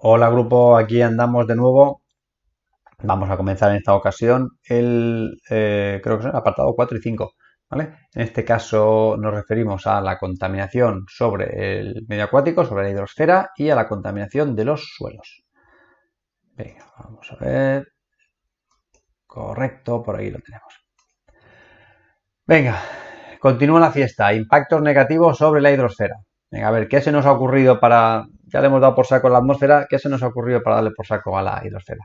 Hola grupo, aquí andamos de nuevo. Vamos a comenzar en esta ocasión creo que son el apartado 4 y 5, ¿vale? En este caso nos referimos a la contaminación sobre el medio acuático, sobre la hidrosfera y a la contaminación de los suelos. Venga, vamos a ver. Correcto, por ahí lo tenemos. Venga, continúa la fiesta. Impactos negativos sobre la hidrosfera. Venga, a ver, ¿qué se nos ha ocurrido para... Ya le hemos dado por saco a la atmósfera, ¿qué se nos ha ocurrido para darle por saco a la hidrosfera?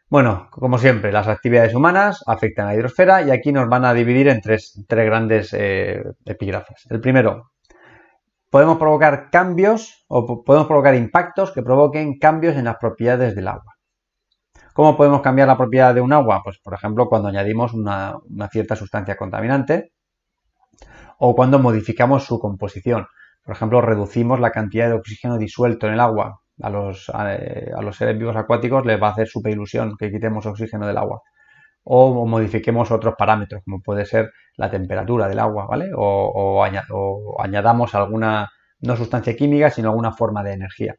Bueno, como siempre, las actividades humanas afectan a la hidrosfera y aquí nos van a dividir en tres grandes epígrafes. El primero, podemos provocar cambios o podemos provocar impactos que provoquen cambios en las propiedades del agua. ¿Cómo podemos cambiar la propiedad de un agua? Pues, por ejemplo, cuando añadimos una cierta sustancia contaminante o cuando modificamos su composición. Por ejemplo, reducimos la cantidad de oxígeno disuelto en el agua. A los seres vivos acuáticos les va a hacer súper ilusión que quitemos oxígeno del agua. O modifiquemos otros parámetros, como puede ser la temperatura del agua, ¿vale? O añadamos alguna, no sustancia química, sino alguna forma de energía.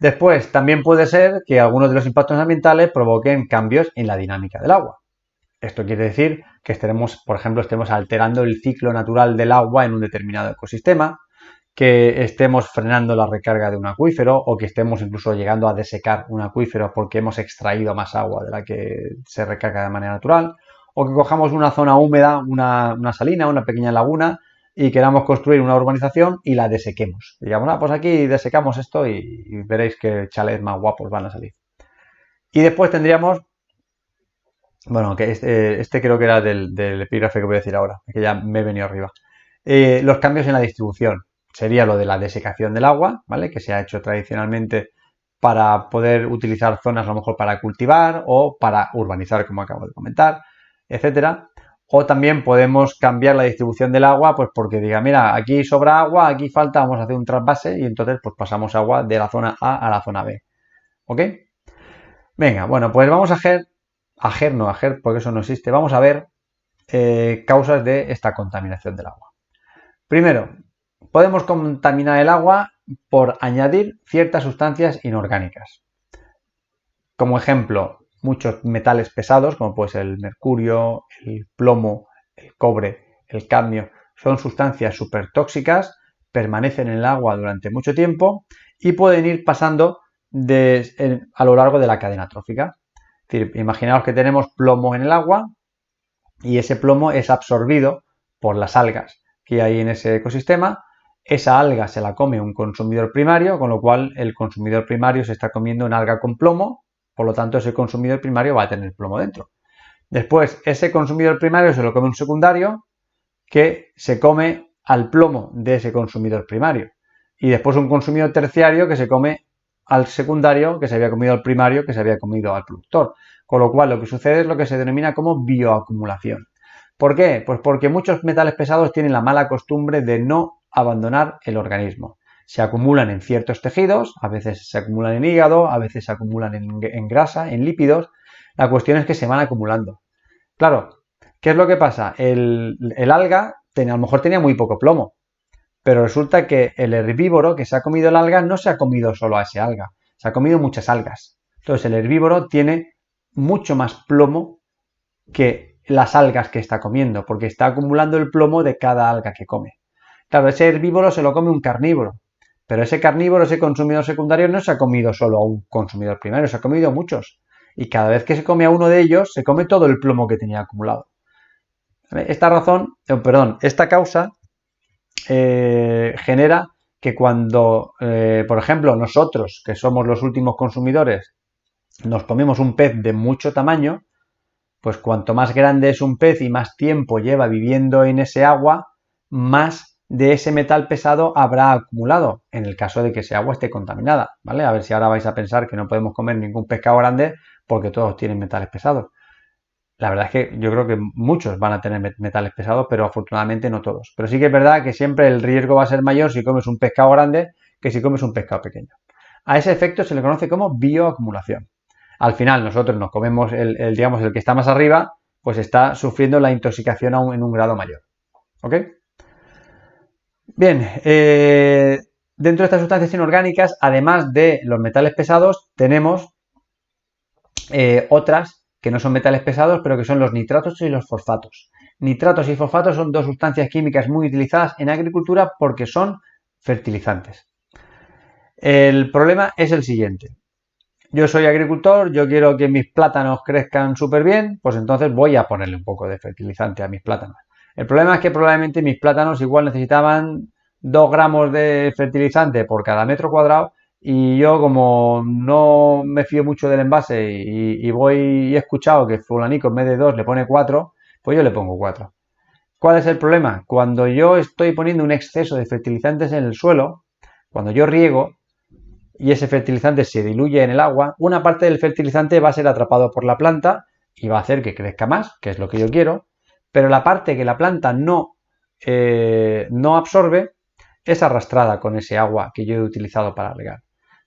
Después, también puede ser que algunos de los impactos ambientales provoquen cambios en la dinámica del agua. Esto quiere decir que por ejemplo, estemos alterando el ciclo natural del agua en un determinado ecosistema, que estemos frenando la recarga de un acuífero o que estemos incluso llegando a desecar un acuífero porque hemos extraído más agua de la que se recarga de manera natural, o que cojamos una zona húmeda, una salina, una pequeña laguna y queramos construir una urbanización y la desequemos. Digamos, pues aquí desecamos esto y veréis que chalets más guapos van a salir. Y después tendríamos, bueno, que este creo que era del epígrafe que voy a decir ahora, que ya me he venido arriba. Los cambios en la distribución. Sería lo de la desecación del agua, ¿vale? Que se ha hecho tradicionalmente para poder utilizar zonas a lo mejor para cultivar o para urbanizar, como acabo de comentar, etcétera. O también podemos cambiar la distribución del agua, pues porque diga, mira, aquí sobra agua, aquí falta, vamos a hacer un trasvase y entonces pues pasamos agua de la zona A a la zona B. ¿Ok? Venga, bueno, pues vamos a hacer, porque eso no existe, vamos a ver causas de esta contaminación del agua. Primero, podemos contaminar el agua por añadir ciertas sustancias inorgánicas. Como ejemplo, muchos metales pesados, como puede ser el mercurio, el plomo, el cobre, el cadmio, son sustancias súper tóxicas, permanecen en el agua durante mucho tiempo y pueden ir pasando a lo largo de la cadena trófica. Es decir, imaginaos que tenemos plomo en el agua y ese plomo es absorbido por las algas que hay en ese ecosistema. Esa alga se la come un consumidor primario, con lo cual el consumidor primario se está comiendo una alga con plomo, por lo tanto ese consumidor primario va a tener plomo dentro. Después, ese consumidor primario se lo come un secundario que se come al plomo de ese consumidor primario. Y después un consumidor terciario que se come al secundario que se había comido al primario que se había comido al productor. Con lo cual lo que sucede es lo que se denomina como bioacumulación. ¿Por qué? Pues porque muchos metales pesados tienen la mala costumbre de no abandonar el organismo. Se acumulan en ciertos tejidos, a veces se acumulan en hígado, a veces se acumulan en grasa, en lípidos. La cuestión es que se van acumulando. Claro, ¿qué es lo que pasa? El alga a lo mejor tenía muy poco plomo, pero resulta que el herbívoro que se ha comido el alga no se ha comido solo a ese alga, se ha comido muchas algas. Entonces el herbívoro tiene mucho más plomo que las algas que está comiendo, porque está acumulando el plomo de cada alga que come. Claro, ese herbívoro se lo come un carnívoro, pero ese carnívoro, ese consumidor secundario, no se ha comido solo a un consumidor primario, se ha comido a muchos. Y cada vez que se come a uno de ellos, se come todo el plomo que tenía acumulado. Esta causa genera que cuando, por ejemplo, nosotros, que somos los últimos consumidores, nos comemos un pez de mucho tamaño, pues cuanto más grande es un pez y más tiempo lleva viviendo en ese agua, más de ese metal pesado habrá acumulado, en el caso de que esa agua esté contaminada, ¿vale? A ver si ahora vais a pensar que no podemos comer ningún pescado grande porque todos tienen metales pesados. La verdad es que yo creo que muchos van a tener metales pesados, pero afortunadamente no todos. Pero sí que es verdad que siempre el riesgo va a ser mayor si comes un pescado grande que si comes un pescado pequeño. A ese efecto se le conoce como bioacumulación. Al final nosotros nos comemos digamos, el que está más arriba, pues está sufriendo la intoxicación aún en un grado mayor. ¿Ok? Bien, dentro de estas sustancias inorgánicas, además de los metales pesados, tenemos otras que no son metales pesados, pero que son los nitratos y los fosfatos. Nitratos y fosfatos son dos sustancias químicas muy utilizadas en agricultura porque son fertilizantes. El problema es el siguiente. Yo soy agricultor, yo quiero que mis plátanos crezcan súper bien, pues entonces voy a ponerle un poco de fertilizante a mis plátanos. El problema es que probablemente mis plátanos igual necesitaban 2 gramos de fertilizante por cada metro cuadrado y yo como no me fío mucho del envase y he escuchado que fulanico en vez de 2 le pone 4, pues yo le pongo 4. ¿Cuál es el problema? Cuando yo estoy poniendo un exceso de fertilizantes en el suelo, cuando yo riego y ese fertilizante se diluye en el agua, una parte del fertilizante va a ser atrapado por la planta y va a hacer que crezca más, que es lo que yo quiero, pero la parte que la planta no absorbe es arrastrada con ese agua que yo he utilizado para regar.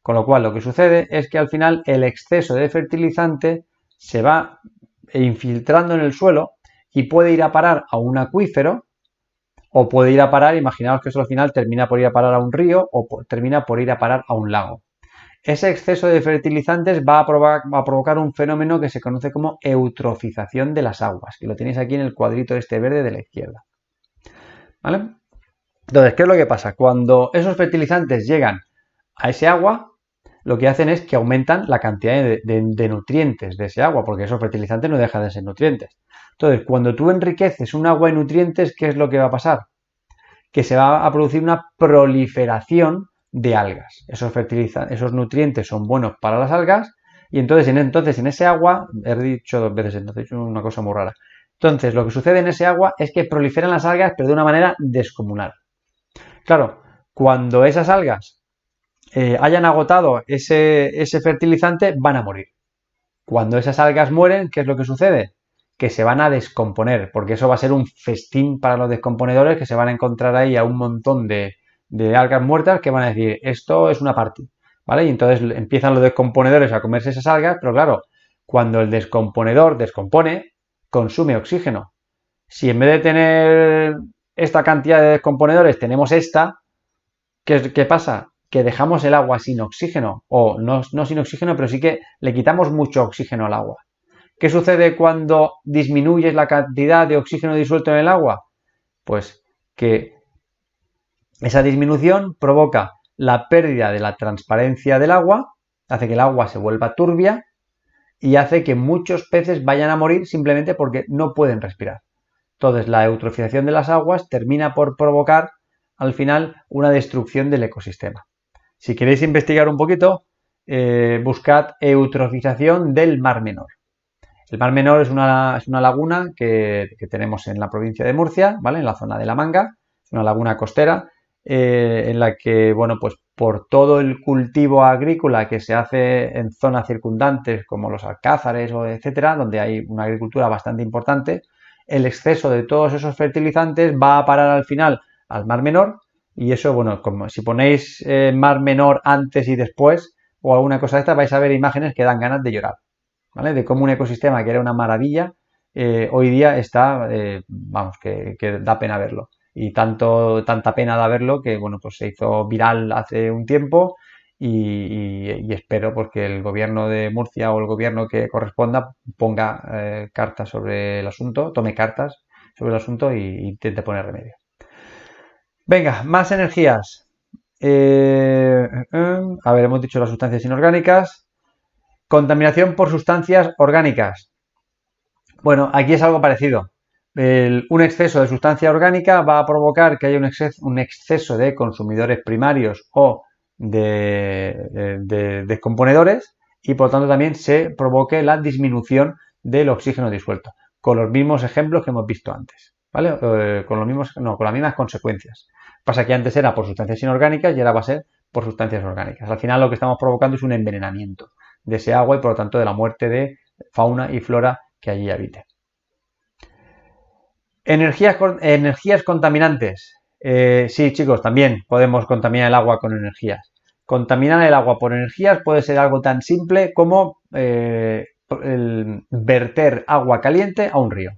Con lo cual lo que sucede es que al final el exceso de fertilizante se va infiltrando en el suelo y puede ir a parar a un acuífero o puede ir a parar, imaginaos que eso al final termina por ir a parar a un río o termina por ir a parar a un lago. Ese exceso de fertilizantes va a provocar un fenómeno que se conoce como eutrofización de las aguas, que lo tenéis aquí en el cuadrito este verde de la izquierda. ¿Vale? Entonces, ¿qué es lo que pasa? Cuando esos fertilizantes llegan a ese agua, lo que hacen es que aumentan la cantidad de nutrientes de ese agua, porque esos fertilizantes no dejan de ser nutrientes. Entonces, cuando tú enriqueces un agua en nutrientes, ¿qué es lo que va a pasar? Que se va a producir una proliferación de algas. Esos nutrientes son buenos para las algas y entonces en ese agua, he dicho 2 veces, entonces es una cosa muy rara. Entonces, lo que sucede en ese agua es que proliferan las algas, pero de una manera descomunal. Claro, cuando esas algas hayan agotado ese fertilizante, van a morir. Cuando esas algas mueren, ¿qué es lo que sucede? Que se van a descomponer, porque eso va a ser un festín para los descomponedores que se van a encontrar ahí a un montón de algas muertas que van a decir, esto es una party, ¿vale? Y entonces empiezan los descomponedores a comerse esas algas, pero claro, cuando el descomponedor descompone, consume oxígeno. Si en vez de tener esta cantidad de descomponedores tenemos esta, ¿qué pasa? Que dejamos el agua sin oxígeno, o no sin oxígeno, pero sí que le quitamos mucho oxígeno al agua. ¿Qué sucede cuando disminuyes la cantidad de oxígeno disuelto en el agua? Pues que esa disminución provoca la pérdida de la transparencia del agua, hace que el agua se vuelva turbia y hace que muchos peces vayan a morir simplemente porque no pueden respirar. Entonces, la eutrofización de las aguas termina por provocar al final una destrucción del ecosistema. Si queréis investigar un poquito, buscad eutrofización del Mar Menor. El Mar Menor es una laguna que tenemos en la provincia de Murcia, ¿vale? En la zona de La Manga, es una laguna costera en la que, bueno, pues por todo el cultivo agrícola que se hace en zonas circundantes como los alcázares o etcétera, donde hay una agricultura bastante importante, el exceso de todos esos fertilizantes va a parar al final al Mar Menor y eso, bueno, como si ponéis Mar Menor antes y después o alguna cosa de esta, vais a ver imágenes que dan ganas de llorar, ¿vale? De cómo un ecosistema que era una maravilla hoy día está, vamos, que da pena verlo. Y tanta pena da verlo que, bueno, pues se hizo viral hace un tiempo y espero pues, que el gobierno de Murcia o el gobierno que corresponda ponga cartas sobre el asunto, tome cartas sobre el asunto e intente poner remedio. Venga, más energías. A ver, hemos dicho las sustancias inorgánicas. Contaminación por sustancias orgánicas. Bueno, aquí es algo parecido. Un exceso de sustancia orgánica va a provocar que haya un exceso de consumidores primarios o de descomponedores y por tanto también se provoque la disminución del oxígeno disuelto, con los mismos ejemplos que hemos visto antes, ¿vale? Con las mismas consecuencias. Pasa que antes era por sustancias inorgánicas y ahora va a ser por sustancias orgánicas. Al final lo que estamos provocando es un envenenamiento de ese agua y por lo tanto de la muerte de fauna y flora que allí habite. Energías contaminantes. Sí, chicos, también podemos contaminar el agua con energías. Contaminar el agua por energías puede ser algo tan simple como verter agua caliente a un río.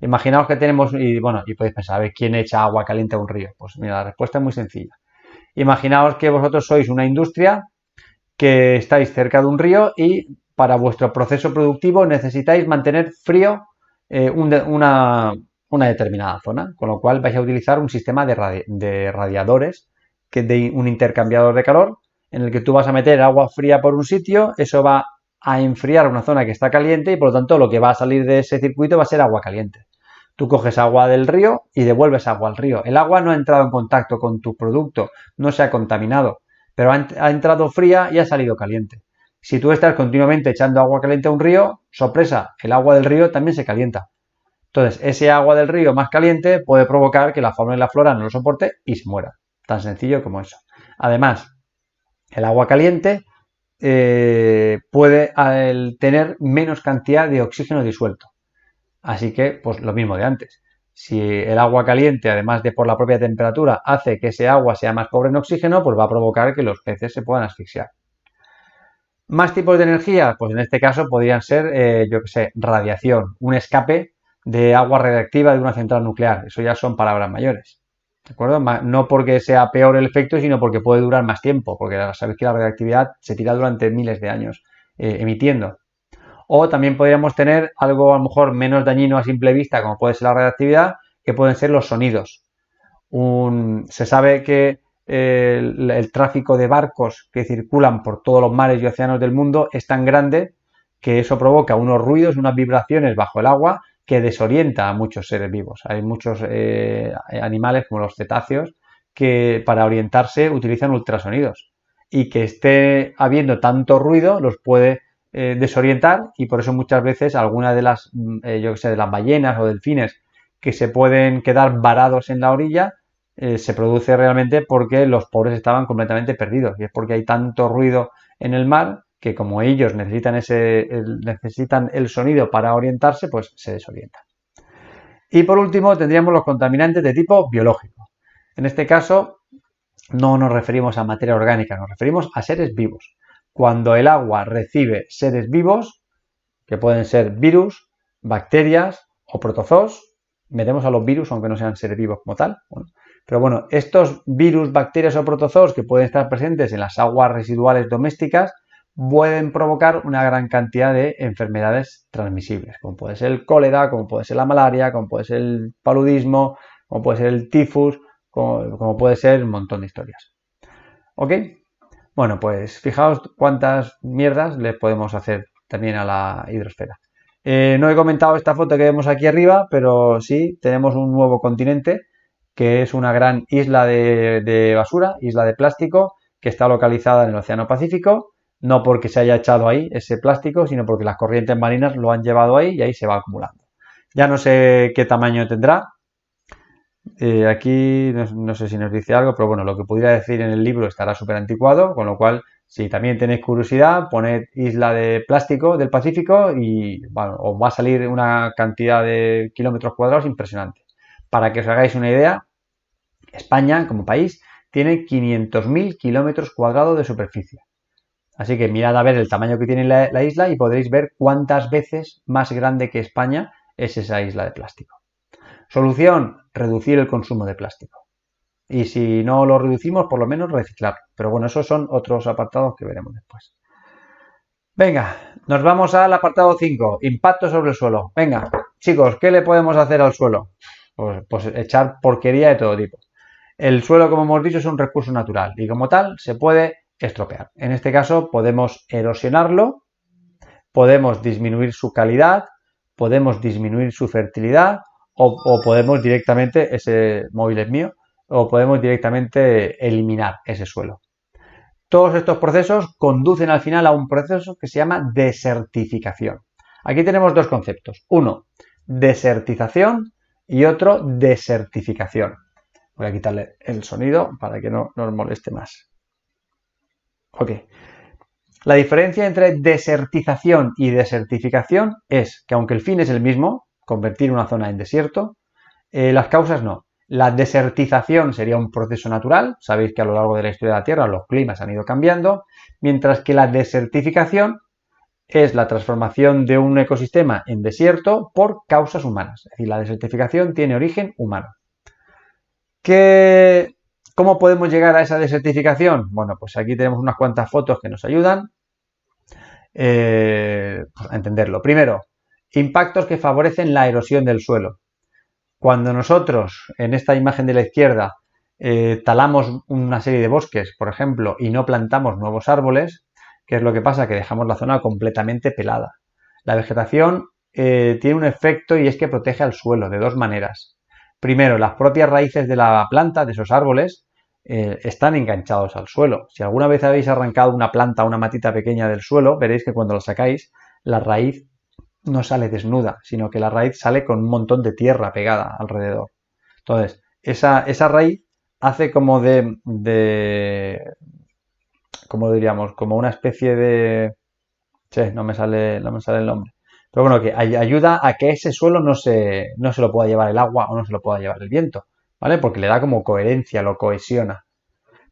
Imaginaos que tenemos, y podéis pensar, a ver, ¿quién echa agua caliente a un río? Pues mira, la respuesta es muy sencilla. Imaginaos que vosotros sois una industria que estáis cerca de un río y para vuestro proceso productivo necesitáis mantener frío una determinada zona, con lo cual vais a utilizar un sistema de radiadores, de un intercambiador de calor, en el que tú vas a meter agua fría por un sitio, eso va a enfriar una zona que está caliente y por lo tanto lo que va a salir de ese circuito va a ser agua caliente. Tú coges agua del río y devuelves agua al río. El agua no ha entrado en contacto con tu producto, no se ha contaminado, pero ha entrado fría y ha salido caliente. Si tú estás continuamente echando agua caliente a un río, sorpresa, el agua del río también se calienta. Entonces, ese agua del río más caliente puede provocar que la fauna y la flora no lo soporte y se muera. Tan sencillo como eso. Además, el agua caliente puede tener menos cantidad de oxígeno disuelto. Así que, pues lo mismo de antes. Si el agua caliente, además de por la propia temperatura, hace que ese agua sea más pobre en oxígeno, pues va a provocar que los peces se puedan asfixiar. Más tipos de energía, pues en este caso podrían ser, yo que sé, radiación, un escape de agua radiactiva de una central nuclear. Eso ya son palabras mayores. ¿De acuerdo? No porque sea peor el efecto, sino porque puede durar más tiempo, porque sabéis que la radiactividad se tira durante miles de años emitiendo. O también podríamos tener algo a lo mejor menos dañino a simple vista, como puede ser la radiactividad, que pueden ser los sonidos. Se sabe que el tráfico de barcos que circulan por todos los mares y océanos del mundo es tan grande que eso provoca unos ruidos, unas vibraciones bajo el agua que desorienta a muchos seres vivos. Hay muchos animales como los cetáceos que para orientarse utilizan ultrasonidos y que esté habiendo tanto ruido los puede desorientar y por eso muchas veces algunas de las, yo que sé, de las ballenas o delfines que se pueden quedar varados en la orilla se produce realmente porque los pobres estaban completamente perdidos y es porque hay tanto ruido en el mar que como ellos necesitan el sonido para orientarse, pues se desorientan. Y por último tendríamos los contaminantes de tipo biológico. En este caso no nos referimos a materia orgánica, nos referimos a seres vivos. Cuando el agua recibe seres vivos, que pueden ser virus, bacterias o protozoos, metemos a los virus aunque no sean seres vivos como tal. Bueno, pero bueno, estos virus, bacterias o protozoos que pueden estar presentes en las aguas residuales domésticas pueden provocar una gran cantidad de enfermedades transmisibles, como puede ser el cólera, como puede ser la malaria, como puede ser el paludismo, como puede ser el tifus, como puede ser un montón de historias. ¿Ok? Bueno, pues fijaos cuántas mierdas le podemos hacer también a la hidrosfera. No he comentado esta foto que vemos aquí arriba, pero sí tenemos un nuevo continente que es una gran isla de basura, isla de plástico, que está localizada en el Océano Pacífico, no porque se haya echado ahí ese plástico, sino porque las corrientes marinas lo han llevado ahí y ahí se va acumulando. Ya no sé qué tamaño tendrá. Aquí no sé si nos dice algo, pero bueno, lo que pudiera decir en el libro estará súper anticuado, con lo cual, si también tenéis curiosidad, poned isla de plástico del Pacífico y bueno, os va a salir una cantidad de kilómetros cuadrados impresionante. Para que os hagáis una idea, España, como país, tiene 500.000 kilómetros cuadrados de superficie. Así que mirad a ver el tamaño que tiene la isla y podréis ver cuántas veces más grande que España es esa isla de plástico. Solución, reducir el consumo de plástico. Y si no lo reducimos, por lo menos reciclarlo. Pero bueno, esos son otros apartados que veremos después. Venga, nos vamos al apartado 5, impacto sobre el suelo. Venga, chicos, ¿qué le podemos hacer al suelo? Pues echar porquería de todo tipo. El suelo, como hemos dicho, es un recurso natural y como tal se puede estropear. En este caso podemos erosionarlo, podemos disminuir su calidad, podemos disminuir su fertilidad o podemos directamente, ese móvil es mío, o podemos directamente eliminar ese suelo. Todos estos procesos conducen al final a un proceso que se llama desertificación. Aquí tenemos dos conceptos. Uno, desertización y otro, desertificación. Voy a quitarle el sonido para que no nos moleste más. Ok. La diferencia entre desertización y desertificación es que aunque el fin es el mismo, convertir una zona en desierto, las causas no. La desertización sería un proceso natural, sabéis que a lo largo de la historia de la Tierra los climas han ido cambiando, mientras que la desertificación es la transformación de un ecosistema en desierto por causas humanas. Es decir, la desertificación tiene origen humano. ¿Qué ¿Cómo podemos llegar a esa desertificación? Bueno, pues aquí tenemos unas cuantas fotos que nos ayudan a entenderlo. Primero, impactos que favorecen la erosión del suelo. Cuando nosotros, en esta imagen de la izquierda, talamos una serie de bosques, por ejemplo, y no plantamos nuevos árboles, ¿qué es lo que pasa? Que dejamos la zona completamente pelada. La vegetación tiene un efecto y es que protege al suelo de dos maneras. Primero, las propias raíces de la planta, de esos árboles, están enganchados al suelo. Si alguna vez habéis arrancado una planta, una matita pequeña del suelo, veréis que cuando la sacáis, la raíz no sale desnuda, sino que la raíz sale con un montón de tierra pegada alrededor. Entonces, esa raíz hace como como diríamos, como una especie de... Sí, no me sale el nombre. Pero bueno, que ayuda a que ese suelo no se lo pueda llevar el agua o no se lo pueda llevar el viento, ¿vale? Porque le da como coherencia, lo cohesiona.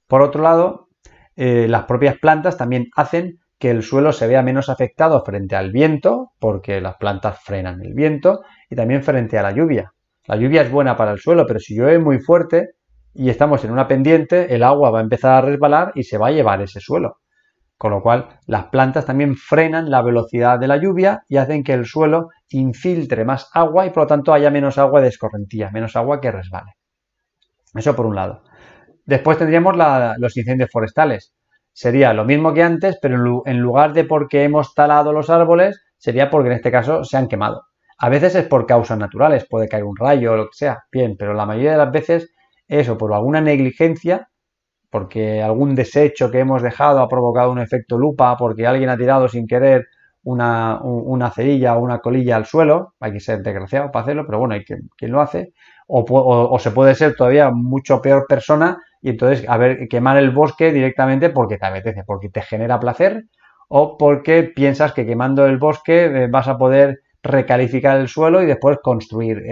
Por otro lado, las propias plantas también hacen que el suelo se vea menos afectado frente al viento, porque las plantas frenan el viento, y también frente a la lluvia. La lluvia es buena para el suelo, pero si llueve muy fuerte y estamos en una pendiente, el agua va a empezar a resbalar y se va a llevar ese suelo. Con lo cual, las plantas también frenan la velocidad de la lluvia y hacen que el suelo infiltre más agua y por lo tanto haya menos agua de escorrentía, menos agua que resbale. Eso por un lado. Después tendríamos los incendios forestales. Sería lo mismo que antes, pero en lugar de porque hemos talado los árboles, sería porque en este caso se han quemado. A veces es por causas naturales, puede caer un rayo o lo que sea, bien, pero la mayoría de las veces es o por alguna negligencia, porque algún desecho que hemos dejado ha provocado un efecto lupa, porque alguien ha tirado sin querer una cerilla o una colilla al suelo, hay que ser desgraciado para hacerlo, pero bueno, hay quien lo hace, o se puede ser todavía mucho peor persona y entonces quemar el bosque directamente porque te apetece, porque te genera placer o porque piensas que quemando el bosque vas a poder recalificar el suelo y después construir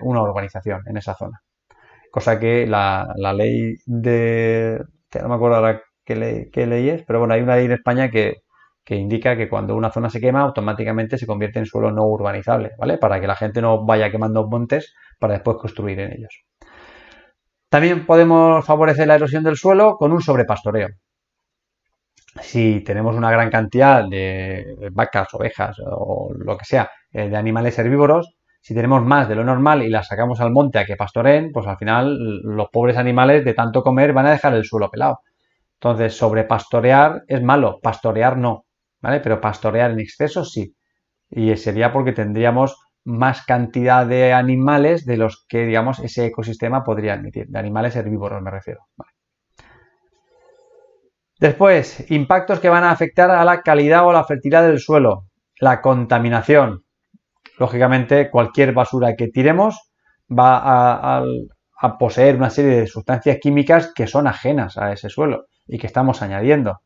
una urbanización en esa zona. Cosa que la ley que no me acuerdo ahora qué ley es, pero bueno, hay una ley en España que indica que cuando una zona se quema, automáticamente se convierte en suelo no urbanizable, ¿vale? Para que la gente no vaya quemando montes para después construir en ellos. También podemos favorecer la erosión del suelo con un sobrepastoreo. Si tenemos una gran cantidad de vacas, ovejas o lo que sea, de animales herbívoros, si tenemos más de lo normal y las sacamos al monte a que pastoreen, pues al final los pobres animales de tanto comer van a dejar el suelo pelado. Entonces, sobrepastorear es malo, pastorear no, ¿vale? Pero pastorear en exceso sí. Y sería porque tendríamos más cantidad de animales de los que, digamos, ese ecosistema podría admitir. De animales herbívoros me refiero. ¿Vale? Después, impactos que van a afectar a la calidad o la fertilidad del suelo. La contaminación. Lógicamente, cualquier basura que tiremos va a poseer una serie de sustancias químicas que son ajenas a ese suelo y que estamos añadiendo.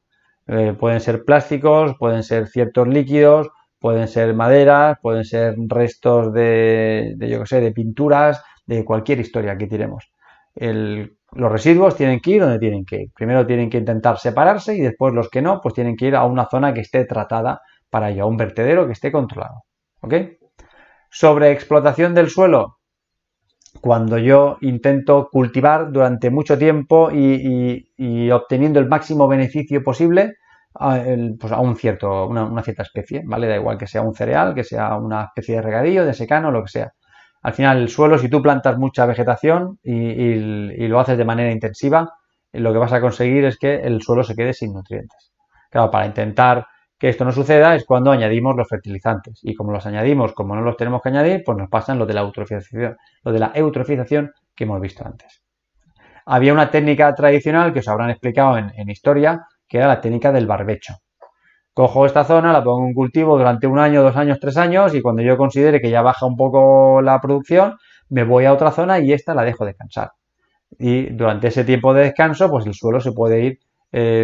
Pueden ser plásticos, pueden ser ciertos líquidos, pueden ser maderas, pueden ser restos yo que sé, de pinturas, de cualquier historia que tiremos. Los residuos tienen que ir donde tienen que ir. Primero tienen que intentar separarse y después los que no, pues tienen que ir a una zona que esté tratada para ello, a un vertedero que esté controlado. ¿Ok? Sobreexplotación del suelo. Cuando yo intento cultivar durante mucho tiempo y obteniendo el máximo beneficio posible pues a una cierta especie, ¿vale? Da igual que sea un cereal, que sea una especie de regadío, de secano, lo que sea. Al final, el suelo, si tú plantas mucha vegetación y lo haces de manera intensiva, lo que vas a conseguir es que el suelo se quede sin nutrientes. Claro, para intentar que esto no suceda es cuando añadimos los fertilizantes. Y como los añadimos, como no los tenemos que añadir, pues nos pasan lo de la eutrofización que hemos visto antes. Había una técnica tradicional que os habrán explicado en historia, que era la técnica del barbecho. Cojo esta zona, la pongo en cultivo durante 1 año, 2 años, 3 años y cuando yo considere que ya baja un poco la producción, me voy a otra zona y esta la dejo descansar. Y durante ese tiempo de descanso, pues el suelo se puede ir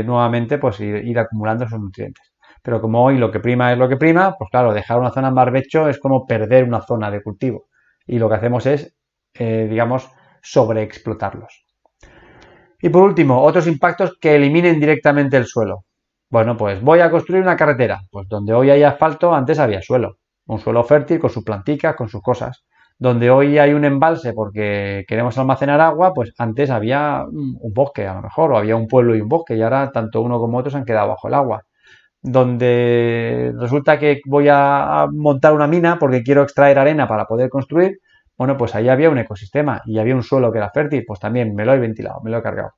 nuevamente, pues ir acumulando esos nutrientes. Pero como hoy lo que prima es lo que prima, pues claro, dejar una zona en barbecho es como perder una zona de cultivo. Y lo que hacemos es, digamos, sobreexplotarlos. Y por último, otros impactos que eliminen directamente el suelo. Bueno, pues voy a construir una carretera. Pues donde hoy hay asfalto, antes había suelo. Un suelo fértil con sus planticas, con sus cosas. Donde hoy hay un embalse porque queremos almacenar agua, pues antes había un bosque a lo mejor, o había un pueblo y un bosque, y ahora tanto uno como otro se han quedado bajo el agua. Donde resulta que voy a montar una mina porque quiero extraer arena para poder construir, bueno, pues ahí había un ecosistema y había un suelo que era fértil, pues también me lo he ventilado, me lo he cargado,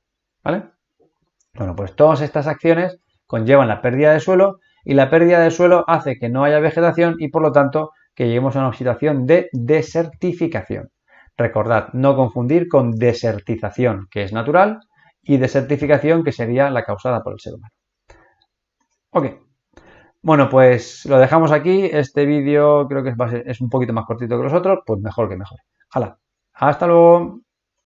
¿vale? Bueno, pues todas estas acciones conllevan la pérdida de suelo y la pérdida de suelo hace que no haya vegetación y por lo tanto que lleguemos a una situación de desertificación. Recordad, no confundir con desertización, que es natural, y desertificación, que sería la causada por el ser humano. Ok. Bueno, pues lo dejamos aquí. Este vídeo creo que es un poquito más cortito que los otros, pues mejor que mejor. ¡Hala! Hasta luego.